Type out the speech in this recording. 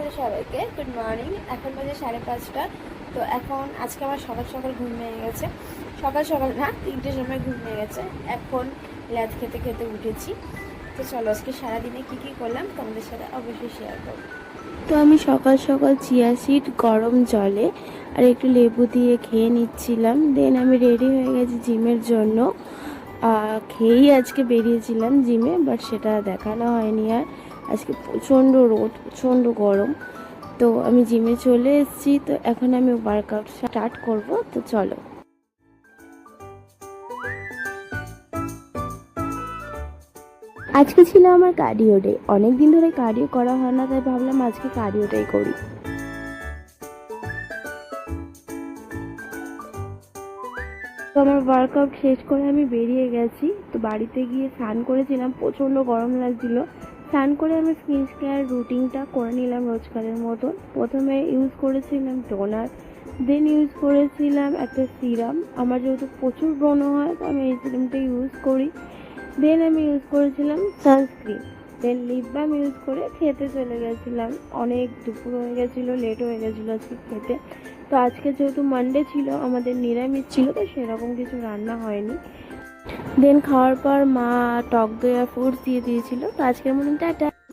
Hello সবাইকে, good morning. এখন বাজে 5:30। তো এখন আজকে আমার সকাল সকাল ঘুম ভেঙে গেছে। সকাল সকাল না, 3টের সময় ঘুম ভেঙে গেছে। এখন ল্যাদ খেতে খেতে উঠেছি। তো চলো আজকে সারাদিনে কী কী করলাম তোমাদের সাথে অবশ্যই শেয়ার করবো। তো আমি সকাল সকাল চিয়া সিড গরম জলে আর একটু লেবু দিয়ে খেয়ে নিচ্ছিলাম। দেন আমি রেডি হয়ে গেছি জিমের জন্য। খেয়েই আজকে বেরিয়েছিলাম জিমে, বাট সেটা দেখানো হয়নি। আর আজকে প্রচণ্ড রোদ, প্রচণ্ড গরম। তো আমি জিমে চলে এসেছি। তো এখন আমি ওয়ার্কআউট স্টার্ট করব। তো চলো। আজকে ছিল আমার কার্ডিও ডে। অনেক দিন ধরে কার্ডিও করা হয় না, তাই ভাবলাম আজকে কার্ডিওটাই করি। তো আমার ওয়ার্কআউট শেষ করে আমি বেরিয়ে গেছি। তো বাড়িতে গিয়ে স্নান করেছিলাম, প্রচণ্ড গরম লাগছিল। স্নান করে আমি স্কিন কেয়ার রুটিনটা করে নিলাম রোজকারের মতন। প্রথমে ইউজ করেছিলাম টোনার, দেন ইউজ করেছিলাম একটা সিরাম। আমার যেহেতু প্রচুর ব্রণ হয়, তো আমি এই সিরামটা ইউজ করি। দেন আমি ইউজ করেছিলাম সানস্ক্রিন, দেন লিপ বাম ইউজ করে খেতে চলে গেছিলাম। অনেক দুপুর হয়ে গেছিলো, লেট হয়ে গেছিলো আজকে খেতে। তো আজকে যেহেতু মানডে ছিল, আমাদের নিরামিষ ছিল, তো সেরকম কিছু রান্না হয়নি। দেন খাওয়ার পর মা টক দই আর ফ্রুটস দিয়ে দিয়েছিল। তো আজকের মতন টাটা।